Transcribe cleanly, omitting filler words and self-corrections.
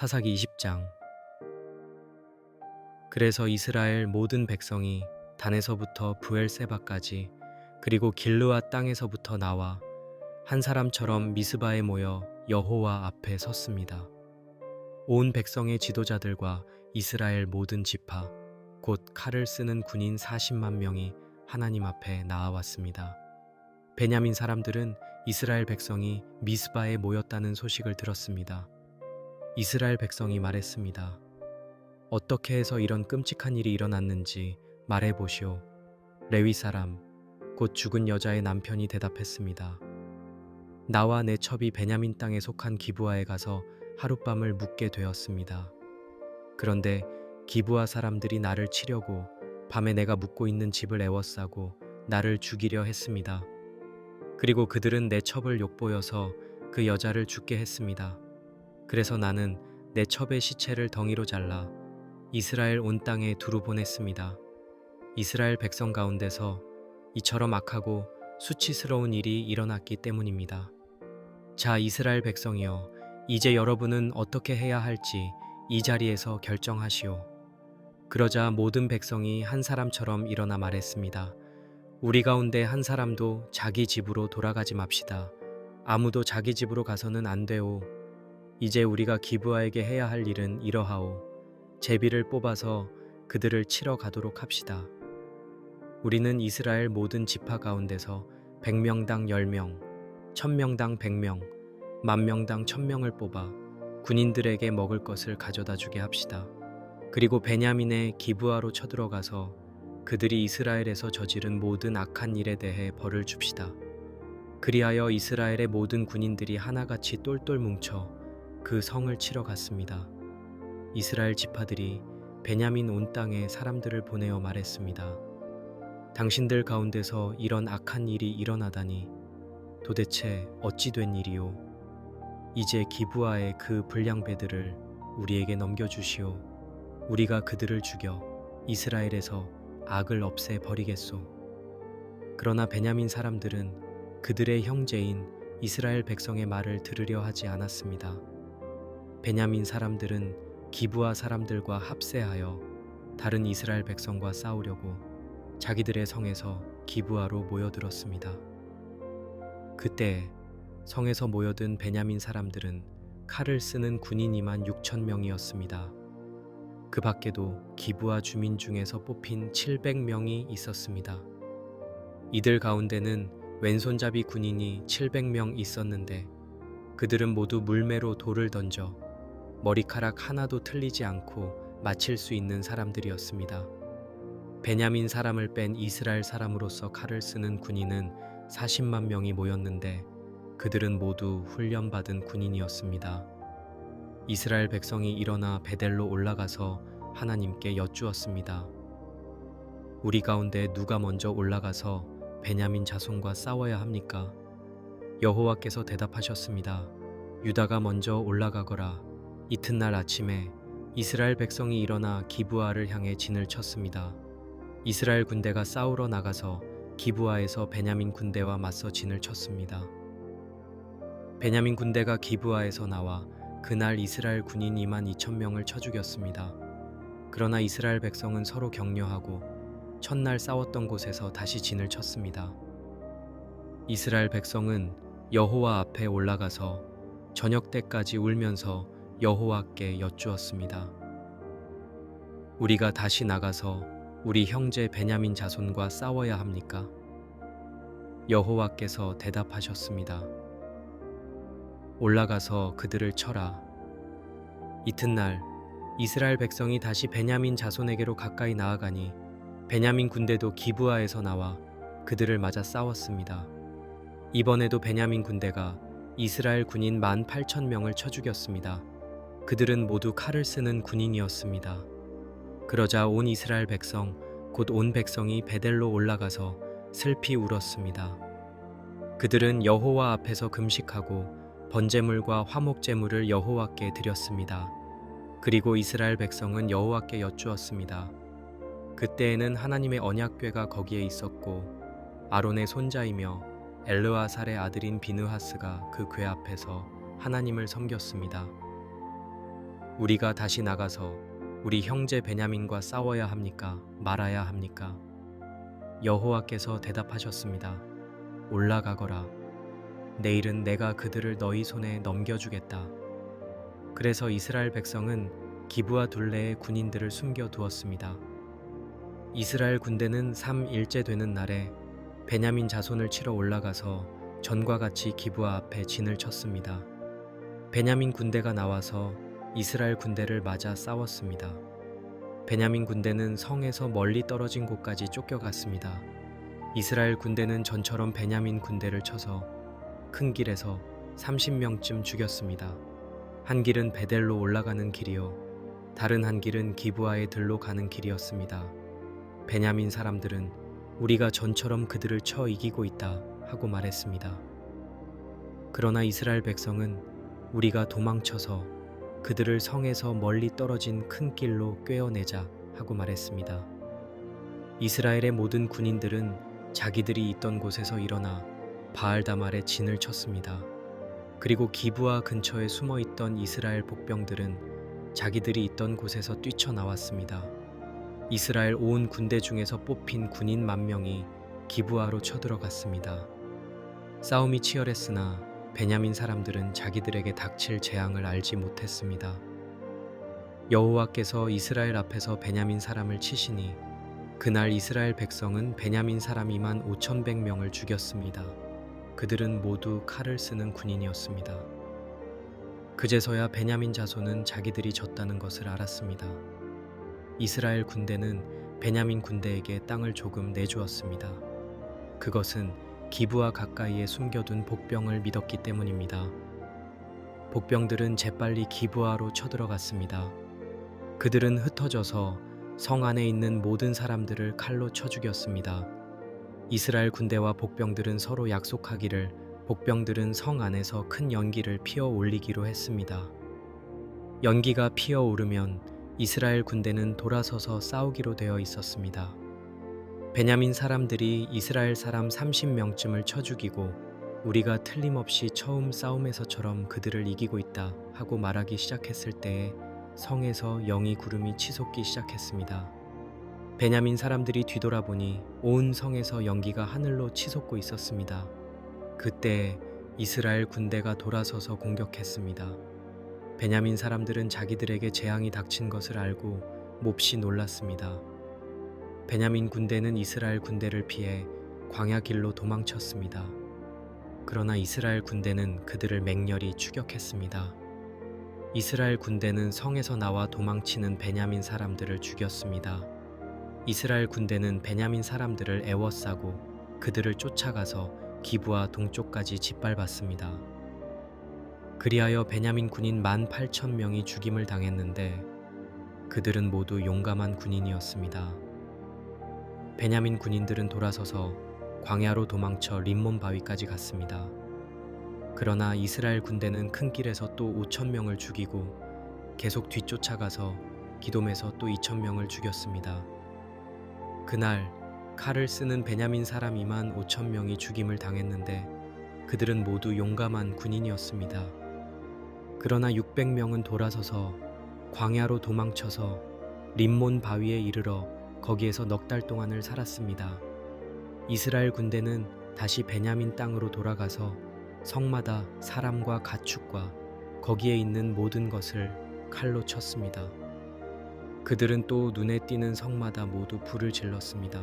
사사기 20장. 그래서 이스라엘 모든 백성이 단에서부터 브엘세바까지 그리고 길르앗 땅에서부터 나와 한 사람처럼 미스바에 모여 여호와 앞에 섰습니다. 온 백성의 지도자들과 이스라엘 모든 지파 곧 칼을 쓰는 군인 40만 명이 하나님 앞에 나아왔습니다. 베냐민 사람들은 이스라엘 백성이 미스바에 모였다는 소식을 들었습니다. 이스라엘 백성이 말했습니다. 어떻게 해서 이런 끔찍한 일이 일어났는지 말해보시오. 레위 사람, 곧 죽은 여자의 남편이 대답했습니다. 나와 내 첩이 베냐민 땅에 속한 기브아에 가서 하룻밤을 묵게 되었습니다. 그런데 기브아 사람들이 나를 치려고 밤에 내가 묵고 있는 집을 에워싸고 나를 죽이려 했습니다. 그리고 그들은 내 첩을 욕보여서 그 여자를 죽게 했습니다. 그래서 나는 내 첩의 시체를 덩이로 잘라 이스라엘 온 땅에 두루 보냈습니다. 이스라엘 백성 가운데서 이처럼 악하고 수치스러운 일이 일어났기 때문입니다. 자, 이스라엘 백성이여, 이제 여러분은 어떻게 해야 할지 이 자리에서 결정하시오. 그러자 모든 백성이 한 사람처럼 일어나 말했습니다. 우리 가운데 한 사람도 자기 집으로 돌아가지 맙시다. 아무도 자기 집으로 가서는 안 돼오. 이제 우리가 기브아에게 해야 할 일은 이러하오. 제비를 뽑아서 그들을 치러 가도록 합시다. 우리는 이스라엘 모든 지파 가운데서 100명당 10명, 1000명당 100명, 10,000명당 1000명을 뽑아 군인들에게 먹을 것을 가져다 주게 합시다. 그리고 베냐민의 기브아로 쳐들어가서 그들이 이스라엘에서 저지른 모든 악한 일에 대해 벌을 줍시다. 그리하여 이스라엘의 모든 군인들이 하나같이 똘똘 뭉쳐 그 성을 치러 갔습니다. 이스라엘 지파들이 베냐민 온 땅에 사람들을 보내어 말했습니다. 당신들 가운데서 이런 악한 일이 일어나다니 도대체 어찌 된 일이오? 이제 기브아의 그 불량배들을 우리에게 넘겨주시오. 우리가 그들을 죽여 이스라엘에서 악을 없애 버리겠소. 그러나 베냐민 사람들은 그들의 형제인 이스라엘 백성의 말을 들으려 하지 않았습니다. 베냐민 사람들은 기브아 사람들과 합세하여 다른 이스라엘 백성과 싸우려고 자기들의 성에서 기브아로 모여들었습니다. 그때 성에서 모여든 베냐민 사람들은 칼을 쓰는 군인 26,000명이었습니다. 그 밖에도 기브아 주민 중에서 뽑힌 700명이 있었습니다. 이들 가운데는 왼손잡이 군인이 700명 있었는데 그들은 모두 물매로 돌을 던져 머리카락 하나도 틀리지 않고 맞힐 수 있는 사람들이었습니다. 베냐민 사람을 뺀 이스라엘 사람으로서 칼을 쓰는 군인은 40만 명이 모였는데 그들은 모두 훈련받은 군인이었습니다. 이스라엘 백성이 일어나 베델로 올라가서 하나님께 여쭈었습니다. 우리 가운데 누가 먼저 올라가서 베냐민 자손과 싸워야 합니까? 여호와께서 대답하셨습니다. 유다가 먼저 올라가거라. 이튿날 아침에 이스라엘 백성이 일어나 기브아를 향해 진을 쳤습니다. 이스라엘 군대가 싸우러 나가서 기브아에서 베냐민 군대와 맞서 진을 쳤습니다. 베냐민 군대가 기브아에서 나와 그날 이스라엘 군인 22,000명을 쳐 죽였습니다. 그러나 이스라엘 백성은 서로 격려하고 첫날 싸웠던 곳에서 다시 진을 쳤습니다. 이스라엘 백성은 여호와 앞에 올라가서 저녁 때까지 울면서 여호와께 여쭈었습니다. 우리가 다시 나가서 우리 형제 베냐민 자손과 싸워야 합니까? 여호와께서 대답하셨습니다. 올라가서 그들을 쳐라. 이튿날 이스라엘 백성이 다시 베냐민 자손에게로 가까이 나아가니 베냐민 군대도 기브아에서 나와 그들을 맞아 싸웠습니다. 이번에도 베냐민 군대가 이스라엘 군인 18,000명을 쳐 죽였습니다. 그들은 모두 칼을 쓰는 군인이었습니다. 그러자 온 이스라엘 백성, 곧 온 백성이 베델로 올라가서 슬피 울었습니다. 그들은 여호와 앞에서 금식하고 번제물과 화목제물을 여호와께 드렸습니다. 그리고 이스라엘 백성은 여호와께 여쭈었습니다. 그때에는 하나님의 언약궤가 거기에 있었고 아론의 손자이며 엘르아살의 아들인 비느하스가 그 궤 앞에서 하나님을 섬겼습니다. 우리가 다시 나가서 우리 형제 베냐민과 싸워야 합니까? 말아야 합니까? 여호와께서 대답하셨습니다. 올라가거라. 내일은 내가 그들을 너희 손에 넘겨주겠다. 그래서 이스라엘 백성은 기브아 둘레에 군인들을 숨겨두었습니다. 이스라엘 군대는 3일째 되는 날에 베냐민 자손을 치러 올라가서 전과 같이 기브아 앞에 진을 쳤습니다. 베냐민 군대가 나와서 이스라엘 군대를 맞아 싸웠습니다. 베냐민 군대는 성에서 멀리 떨어진 곳까지 쫓겨갔습니다. 이스라엘 군대는 전처럼 베냐민 군대를 쳐서 큰 길에서 30명쯤 죽였습니다. 한 길은 베델로 올라가는 길이요, 다른 한 길은 기브아의 들로 가는 길이었습니다. 베냐민 사람들은 우리가 전처럼 그들을 쳐 이기고 있다 하고 말했습니다. 그러나 이스라엘 백성은 우리가 도망쳐서 그들을 성에서 멀리 떨어진 큰 길로 꿰어내자 하고 말했습니다. 이스라엘의 모든 군인들은 자기들이 있던 곳에서 일어나 바알다말에 진을 쳤습니다. 그리고 기브아 근처에 숨어있던 이스라엘 복병들은 자기들이 있던 곳에서 뛰쳐나왔습니다. 이스라엘 온 군대 중에서 뽑힌 군인 10,000명이 기브아로 쳐들어갔습니다. 싸움이 치열했으나 베냐민 사람들은 자기들에게 닥칠 재앙을 알지 못했습니다. 여호와께서 이스라엘 앞에서 베냐민 사람을 치시니 그날 이스라엘 백성은 베냐민 사람 25,100명을 죽였습니다. 그들은 모두 칼을 쓰는 군인이었습니다. 그제서야 베냐민 자손은 자기들이 졌다는 것을 알았습니다. 이스라엘 군대는 베냐민 군대에게 땅을 조금 내주었습니다. 그것은 기브아 가까이에 숨겨둔 복병을 믿었기 때문입니다. 복병들은 재빨리 기브아로 쳐들어갔습니다. 그들은 흩어져서 성 안에 있는 모든 사람들을 칼로 쳐 죽였습니다. 이스라엘 군대와 복병들은 서로 약속하기를 복병들은 성 안에서 큰 연기를 피워 올리기로 했습니다. 연기가 피어 오르면 이스라엘 군대는 돌아서서 싸우기로 되어 있었습니다. 베냐민 사람들이 이스라엘 사람 30명쯤을 쳐 죽이고 우리가 틀림없이 처음 싸움에서처럼 그들을 이기고 있다 하고 말하기 시작했을 때에 성에서 영이 구름이 치솟기 시작했습니다. 베냐민 사람들이 뒤돌아보니 온 성에서 연기가 하늘로 치솟고 있었습니다. 그때 이스라엘 군대가 돌아서서 공격했습니다. 베냐민 사람들은 자기들에게 재앙이 닥친 것을 알고 몹시 놀랐습니다. 베냐민 군대는 이스라엘 군대를 피해 광야 길로 도망쳤습니다. 그러나 이스라엘 군대는 그들을 맹렬히 추격했습니다. 이스라엘 군대는 성에서 나와 도망치는 베냐민 사람들을 죽였습니다. 이스라엘 군대는 베냐민 사람들을 애워싸고 그들을 쫓아가서 기브아 동쪽까지 짓밟았습니다. 그리하여 베냐민 군인 18,000명이 죽임을 당했는데 그들은 모두 용감한 군인이었습니다. 베냐민 군인들은 돌아서서 광야로 도망쳐 림몬 바위까지 갔습니다. 그러나 이스라엘 군대는 큰 길에서 또 5,000명을 죽이고 계속 뒤쫓아가서 기돔에서 또 2,000명을 죽였습니다. 그날 칼을 쓰는 베냐민 사람 25,000명이 죽임을 당했는데 그들은 모두 용감한 군인이었습니다. 그러나 600명은 돌아서서 광야로 도망쳐서 림몬 바위에 이르러 거기에서 넉 달 동안을 살았습니다. 이스라엘 군대는 다시 베냐민 땅으로 돌아가서 성마다 사람과 가축과 거기에 있는 모든 것을 칼로 쳤습니다. 그들은 또 눈에 띄는 성마다 모두 불을 질렀습니다.